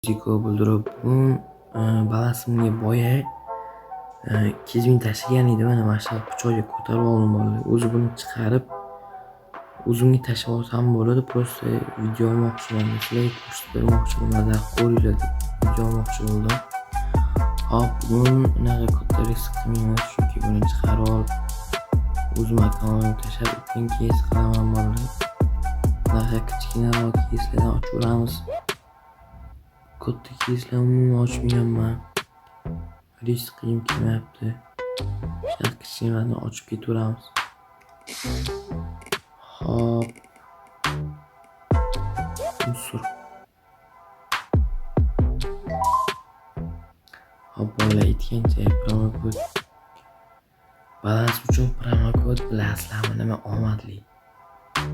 Zico bildirib bugun balasimga boya 2000 tashlagan edi. Mana shu pichoqga ko'tarib oldim bolalar. O'zi buni chiqarib o'zimga tashlab olsam bo'ladi. Просто video olmoqchiman. Sizlarga ko'rsatib bermoqchiman. Mazza ko'ringlar deb video olmoqchi bo'ldim. Hop, bugun unaqa katta risk qilmayman, chunki buni chiqarib olib o'zim akamga tashlab o'tgan keyin qilaman bolalar. Unaqa kichkinaroq keyslardan ochaveramiz. Katta keyslar umuman ochmayapman. Risk qilib kelmayapti. Shunaqa kichkinalarni ochib ketaveramiz. Hop. Musor. Hop, bolalar aytgancha promokod. Balans uchun promokod bilasizlarmi nima omadli.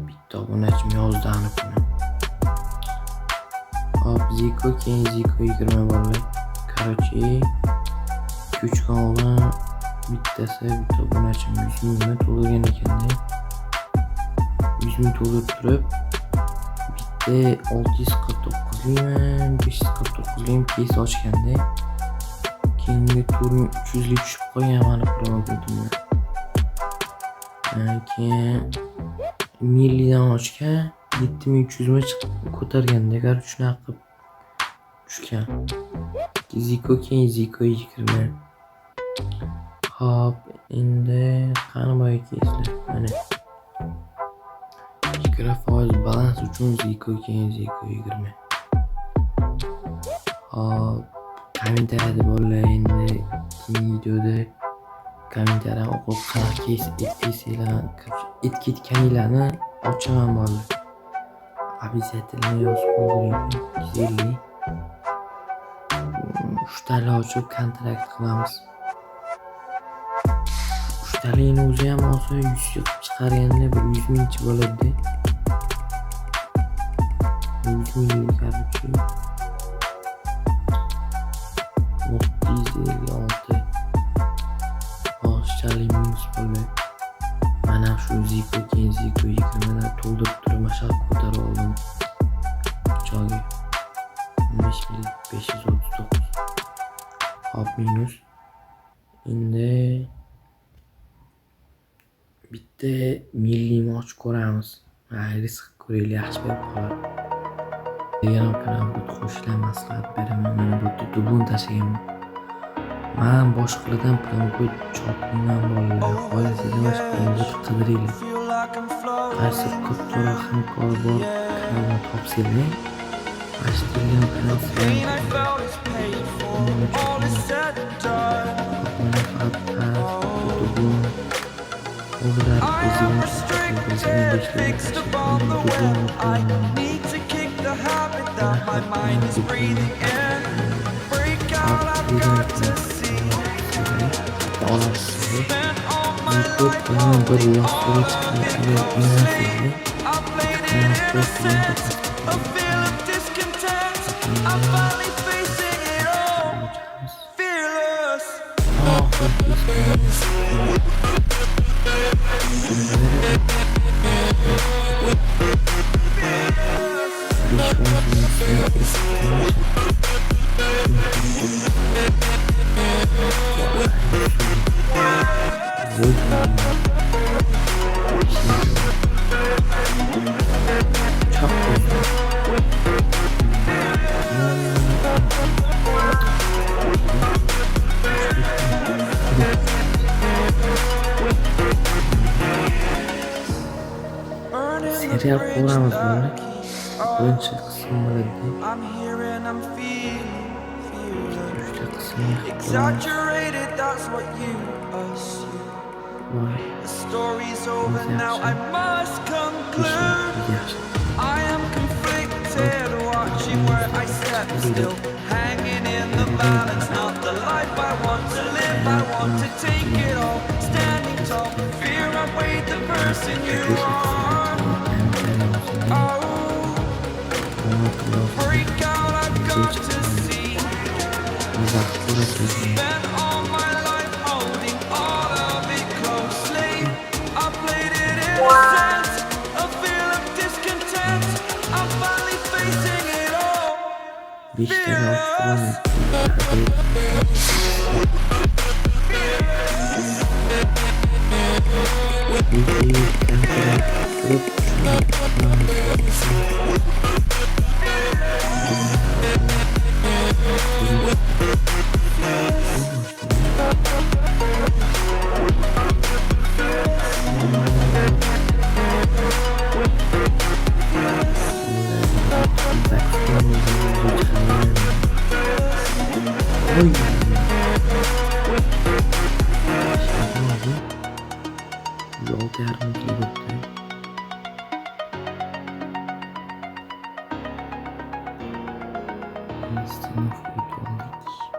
Bitta obunachim yozdi aniq kuni. Hop, Zico keyin Zico 20 bolalar. Короче, 3 kanaldan bittasi bitta obunachim 100 mingni to'ldirgan ekanda. 100 ming to'ldirib turib, bitta 649 ming, 549 ming keys ochganda keyingi tur 300 lik tushib qolgan mana promokodimni. Keyin millidan ochgan 7300 ming chiqib ko'targanda, qaror shunaqa qilib tushgan. Zico keyin Zico 20. Hop, endi qani boya keyslar. Mana 20% balans uchun Zico keyin Zico 20. Hop, kommentariyada bolalar endi keyingi videoda kommentariyani o'qib qanaqa keys etganinglarni ochaman bolalar. Обязательно yozib qo'ying. 250. 3 tali ochib kontrakt qilamiz. 3 talini o'zi ham olsa 100 qilib chiqarganda 100 mingchi bo'ladi. 100 ming qarchi. 656. Oshchalik minus bo'ladi. Mana shu Zico keyin Zico 20 dan to'ldirib turib mashaq ko'tarib oldim. Pichog'i 5539. Hop, minus. Endi bitta milliy moch ko'ramiz. Risk ko'raylik, yaxshi bo'lib qoladi. Yana kanalga qo'shilib maslahat beraman. Mana bu yerda dublon tashlaganman. Men boshqalardan promokod chopmayman bolalar. Xohlasanglar boshqa promokod qidiringlar. Qaysi kattaroq hamkor bor kanalni topsanglar, ashtirgan kanal serial ko'ramiz buni. Birinchi qism bo'ladi. Uchta qismni Exaggerated, that's what you assume. The story's over now, I must conclude. I am conflicted, watching where I step still, hanging in the balance. Not the life I want to live, I want to take it all. Standing tall, fear I weighed the person you are. Oh, break out, I've got to see. Spent all my life holding all of it closely. I played it innocent, a feel of discontent. I'm finally facing it all. beshtadan o'tib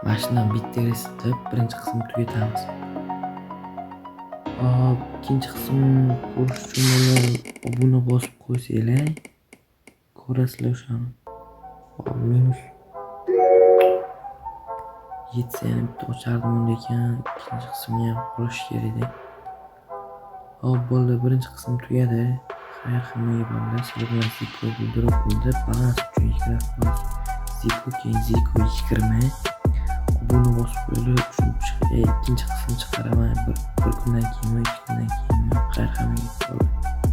Mashinadan bitta resitib birinchi qismni tugatamiz. Hop, ikkinchi qismni ko'rish uchun mana obuna bosib qo'ysanglar, ko'rasizlar o'shani. Hop, minus 7 yana bitta ochardim, lekin ikkinchi qismni ham qolish kerak edi. Hop, bo'ldi, birinchi qism tugadi. Xayr, hammaga bo'ldi. Sizlar bilan Ziko bildirib bo'ldi. Balans uchun ikkilab Ziko keyin Ziko 20. Obuna bosib qo'yilib, ikkinchi qismni chiqaraman. Bir kundan keyinmi, 2 kundan keyinmi. Xayr, hammaga bo'ldi.